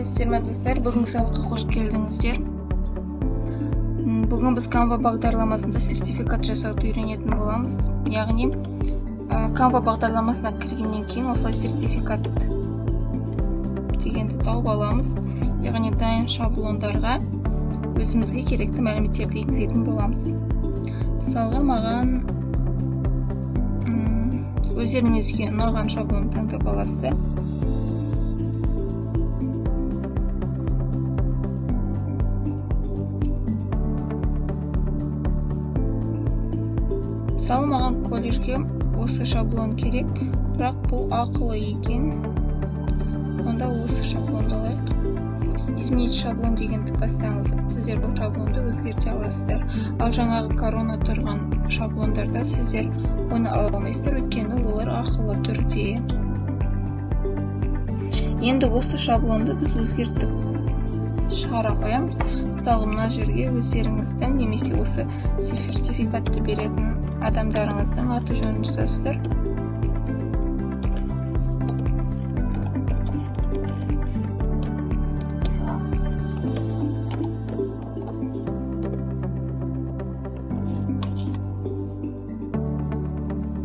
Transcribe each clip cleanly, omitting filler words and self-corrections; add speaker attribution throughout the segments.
Speaker 1: Сәлеметсіздер достар, бүгінгі сабаққа қош келдіңіздер. Бүгін біз Canva бағдарламасында сертификат жасауды үйренетін боламыз. Яғни Canva бағдарламасына кіргеннен кейін осылай сертификат дегенді тауып аламыз. Яғни дайын шаблондарға өзімізге керекті мәліметтерді енгізетін боламыз. Мысалға, маған өздеріңізге ұнаған шаблон таңдап аласыздар. Мысалы, маған колледжге осы шаблон керек, бірақ бұл ақылы екен. Онда осы шаблонды алайық. Изменить шаблон дегенді бассаңыз, сіздер бұл шаблонды өзгерте аласыздар. Ал жаңағы корона тұрған шаблондарда сіздер оны ала алмайсыздар, өйткені олар ақылы түрде. Енді осы шаблонды біз өзгертіп шығара қоямыз. Мысалы, мына жерге өздеріңіздің немесе осы сертификатты беретін адамдарыңыздың аты жөнін жазасыздар.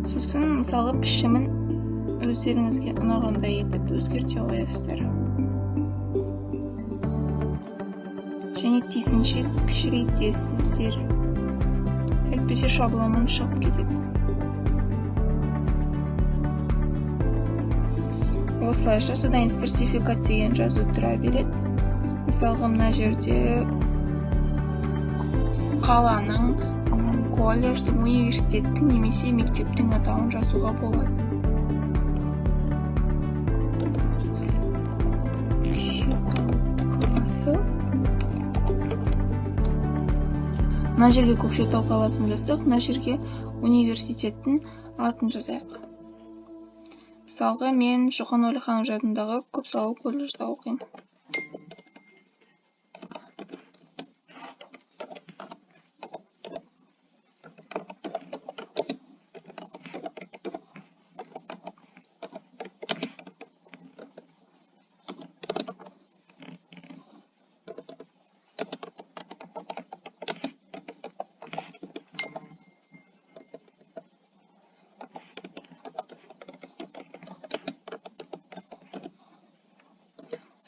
Speaker 1: Сосын, мысалы, пішімін өздеріңізге ұнағандай етіп өзгерте қоясыздар. Және тиісінше кішірейтесіздер. Әйтпесе шаблоннан шығып кетеді. Осылайша содан сертификат деген жазу тұра береді. Мысалға, мына жерде қаланың, колледждің, университеттің немесе мектептің атауын жазуға болады. Мына жерге Көкшетау қаласын жаздық, мына жерге университеттің атын жазайық. Мысалға, мен Шоқан Уәлиханов атындағы Көпсалалы колледжда оқимын.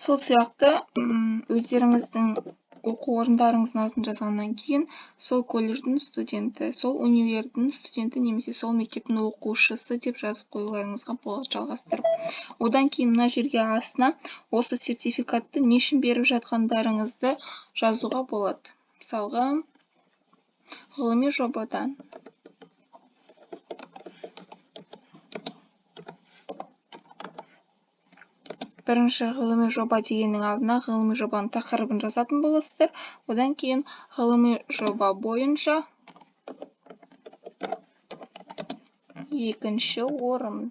Speaker 1: Сол сияқты өздеріңіздің оқу орындарыңыздың атын жазғаннан кейін сол колледждің студенті, сол универдің студенті немесе сол мектептің оқушысы деп жазып қоюларыңызға болады жалғастырып. Одан кейін мына жерге астына осы сертификатты не үшін беріп жатқандарыңызды жазуға болады. Мысалға, ғылыми жобадан. Бірінші ғылыми жоба дегеннің алдына ғылыми жобаның тақырыбын жазатын боласыздар. Одан кейін ғылыми жоба бойынша екінші орын.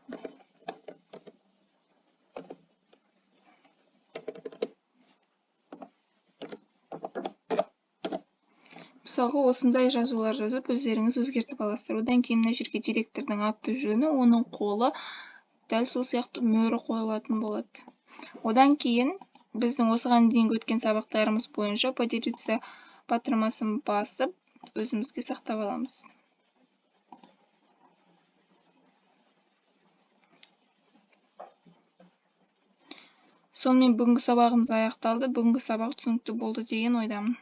Speaker 1: Мысалға, осындай жазулар жазып, өздеріңіз өзгертіп аласыздар. Одан кейін мына жерге директордың аты жөні, оның қолы дәл сол сияқты мөрі қойылатын болады. Одан кейін біздің осыған дейінгі өткен сабақтарымыз бойынша поделиться батырмасын басып, өзімізге сақтап аламыз. Сонымен бүгінгі сабағымыз аяқталды. Бүгінгі сабақ түсінікті болды деген ойдамын.